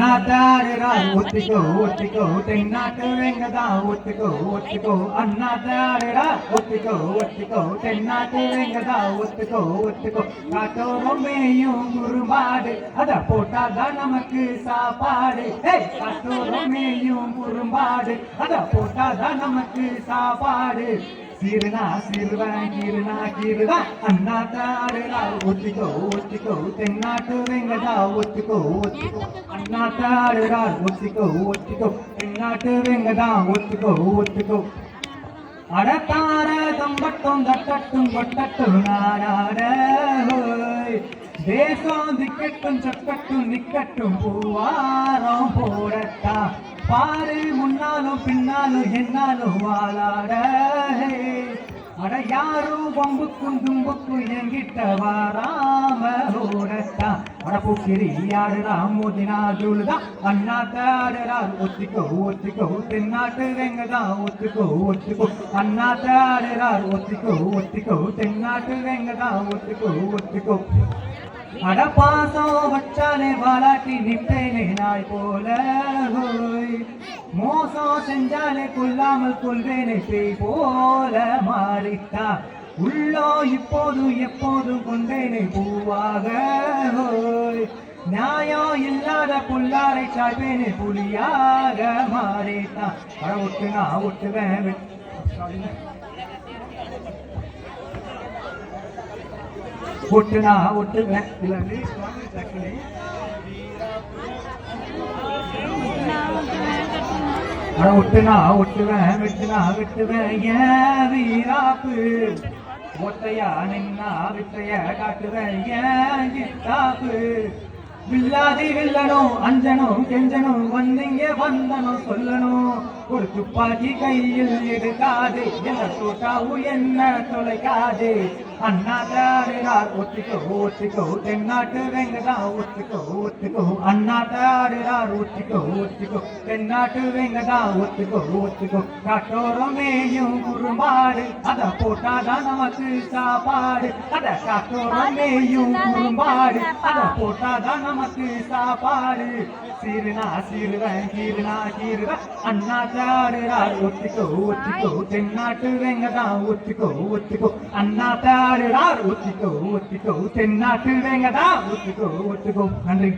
அண்ணாத்தாடுறார் ஒத்திக்கோ ஒத்திக்கோ தென்னாட்டு வெங்கதா ஒத்திக்கோ ஒத்திக்கோ அண்ணாத்தாடுறார் ஒத்திக்கோ ஒத்திக்கோ தென்னாட்டு வெங்கதா ஒத்திக்கோ ஒத்திக்கோ காட்டோரம் மேயும் குறும்பாடு அத போட்டாதான் நமக்கு சாப்பாடு காட்டோரம் மேயும் குறும்பாடு அத போட்டாதான் நமக்கு சாப்பாடு சீருனா சீருவன் கீருனா கீருதா அண்ணாத்தாடுறா ஒத்திக்கோ ஒத்திக்கோ தென்னாட்டு வெங்கதா ஒத்திக்கோ ஒத்திக்கோ அண்ணாத்தாடுறா ஒத்திக்கோ ஒத்திக்கோ தென்னாட்டு வெங்கதா ஒத்திக்கோ ஒத்திக்கோ அடத்தார தம்பட்டும் தட்டட்டும் கொட்டட்டும் நாடாட தேசம் திக்கட்டும் சக்கட்டும் நிக்கட்டும் பூவாரம் போடட்டா பாரு முன்னாலும் பின்னாலும் என்னாலும் வாழாட அட யாரும் பம்புக்கும் தும்புக்கும் என்கிட்ட வாராம ஓடட்டா அடப்புக்கிரி ஆடுறா மோதினா ஜூழுதா அண்ணாத்தாடுறா ஒத்திக்கோ ஒத்திக்கோ தென்னாட்டு வெங்கதா ஒத்திக்கோ ஒத்திக்கோ அண்ணாத்தாடுறா ஒத்திக்கோ ஒத்திக்கோ தென்னாட்டு வெங்கதா ஒத்திக்கோ ஒத்திக்கோ அட பாசம் வச்சாலே வாலாட்டி நிப்பேனே நாய் போல மோசம் செஞ்சாலே கொல்லாமல் கொள்வேனே பேய் போல மாறிட்டா உள்ளோ இப்போது எப்போதும் கொண்டேனே பூவாக நியாயம் இல்லாத புல்லாரை சாய்வேனே புலியாக மாறிட்டா அட ஒட்டு நான் ஒட்டுவேன் ஒட்டுனா ஒட்டுவேன் ஒட்டுனா ஒட்டுவேன் வெட்டுனா வெட்டுவேன் ஏன் வீராப்பு ஒத்தையா நின்னா வித்தைய காட்டுவேன் ஏன் கிட்டாப்பு வில்லாதி வில்லணும் அஞ்சனும் கெஞ்சனும் வந்தீங்க வந்தனும் சொல்லணும் ஒரு துப்பாக்கி கையில் எடுக்காது என்ன தோட்டாவு என்ன தொலைக்காது அண்ணாத்தாடுறார் ஒத்திக்கோ ஒத்திக்கோ தென்னாட்டு வெங்கதா ஒத்திக்கோ ஒத்திக்கோ அண்ணாத்தாடுறார் ஒத்திக்கோ ஒத்திக்கோ தென்னாட்டு வெங்கதா ஒத்திக்கோ ஒத்திக்கோ காட்டோரம் மேயும் குறும்பாடு அத போட்டாதான் நமக்கு சாப்பாடு அத காட்டோரம் மேயும் குறும்பாடு அத போட்டாதான் நமக்கு சாப்பாடு சீருனா சீருவன் கீருனா கீருவன் அண்ணாத்தாடுறார் ஒத்திக்கோ ஒத்திக்கோ தென்னாட்டு வெங்கதா ஒத்திக்கோ ஒத்திக்கோ அண்ணாத்தாடுறார் ஒத்திக்கோ ஒத்திக்கோ தென்னாட்டு வெங்கதா ஒத்திக்கோ ஒத்திக்கோ நன்றி.